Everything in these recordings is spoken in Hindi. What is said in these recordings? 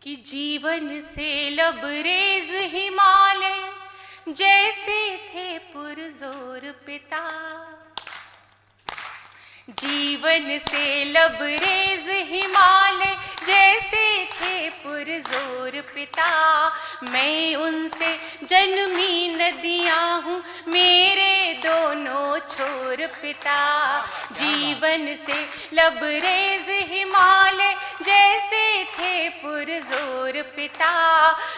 कि जीवन से लबरेज हिमालय जैसे थे पुरजोर पिता। जीवन से लबरेज हिमालय जैसे थे पुरजोर पिता। मैं उनसे जन्मी नदियाँ हूँ मेरे दोनों छोर पिता। जीवन से लबरेज हिमालय जैसे थे पुरजोर पिता।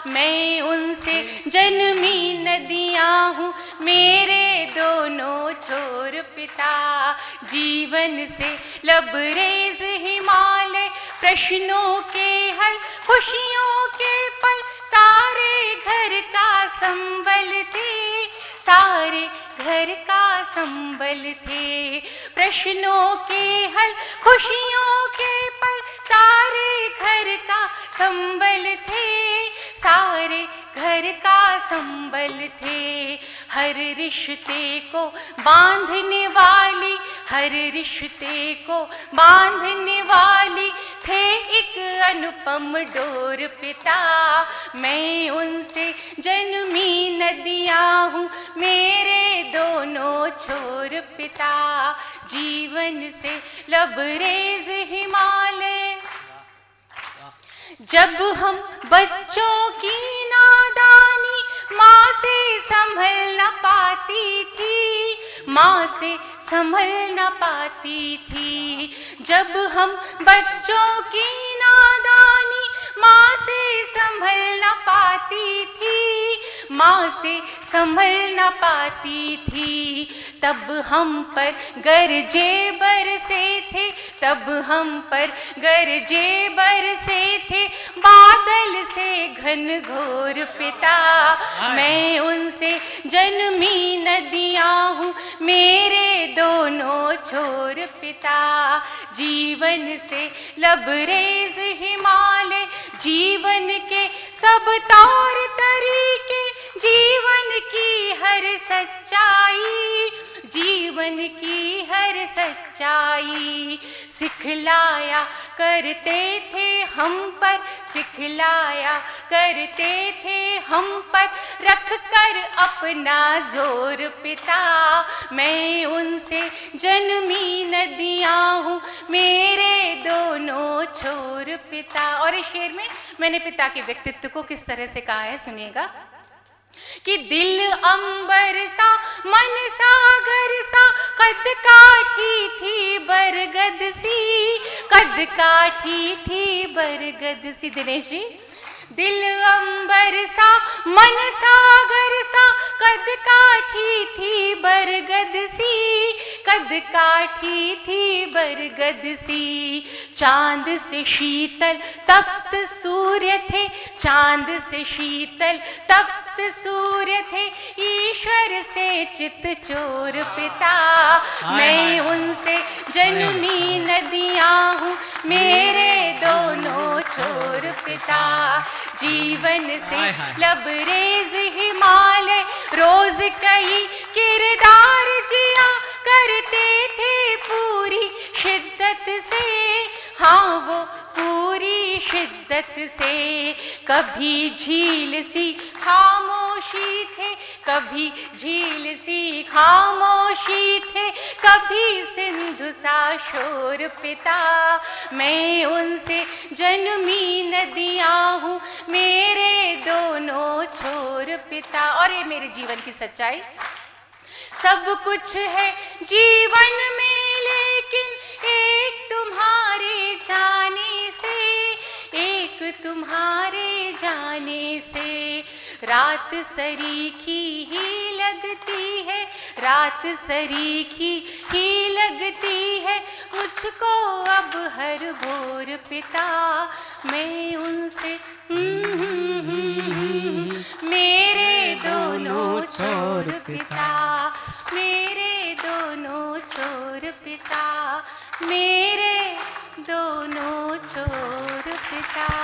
मैं उनसे जन्मी नदियाँ हूँ मेरे दोनों छोर पिता। जीवन से लबरेज हिमालय प्रश्नों के हल खुशियों के पल सारे घर का संबल थे। सारे घर का संबल थे। प्रश्नों के हल खुशियों के पल सारे घर का संबल थे। सारे घर का संबल थे। हर रिश्ते को बांधने वाली, हर रिश्ते को बांधने वाली थे एक अनुपम डोर पिता। मैं उनसे जन्मी नदियाँ हूँ मेरे दोनों छोर पिता। जीवन से लबरेज हिमालय। जब हम बच्चों की नादानी माँ से संभल न पाती थी, माँ से संभल न पाती थी। जब हम बच्चों की नादानी माँ से संभल न पाती थी, माँ से संभल न पाती थी। तब हम पर गरजे बरसे थे, तब हम पर गरजे बरसे थे बादल से घन घोर पिता। मैं उनसे जन्मी नदियाँ हूँ मेरे दोनों छोर पिता। जीवन से लबरेज हिमालय। जीवन के सब तौर तरीके, जीवन की हर सच्चाई, जीवन की हर सच्चाई सिखलाया करते थे हम पर, सिखलाया करते थे हम पर रख कर अपना जोर पिता। मैं उनसे जन्मी नदियाँ हूँ मेरे दोनों छोर पिता। और इस शेर में मैंने पिता के व्यक्तित्व को किस तरह से कहा है, सुनिएगा कि दिल अंबर सा मन सागर सा कद काठी थी बरगद सी, कद काठी थी बरगद सी। दिनेश जी, दिल अंबर सा मन सागर सा कद काठी थी बरगद सी, कद काठी थी बरगद सी। चांद से शीतल तप्त सूर्य थे, चांद से शीतल तप्त सूर्य थे ईश्वर से चित चोर पिता। मैं उनसे जन्मी नदियाँ हूँ मेरे दोनों छोर पिता। जीवन से लबरेज हिमालय रोज कई किरदार जिया करते थे पूरी शिद्दत से। हाँ वो पूरी शिद्दत से। कभी झील सी खामोशी थे, कभी झील सी खामोशी थे, कभी सिंधु सा शोर पिता। मैं उनसे जन्मी नदियाँ हूँ मेरे दोनों छोर पिता। और ये मेरे जीवन की सच्चाई। सब कुछ है जीवन में लेकिन एक तुम्हारे जाने से, एक तुम्हारे जाने से। रात सरीखी ही लगती है, रात सरीखी ही लगती है मुझको अब हर भोर पिता। मैं उनसे मेरे दोनों छोर पिता, मेरे दोनों छोर पिता, मेरे दोनों छोर पिता।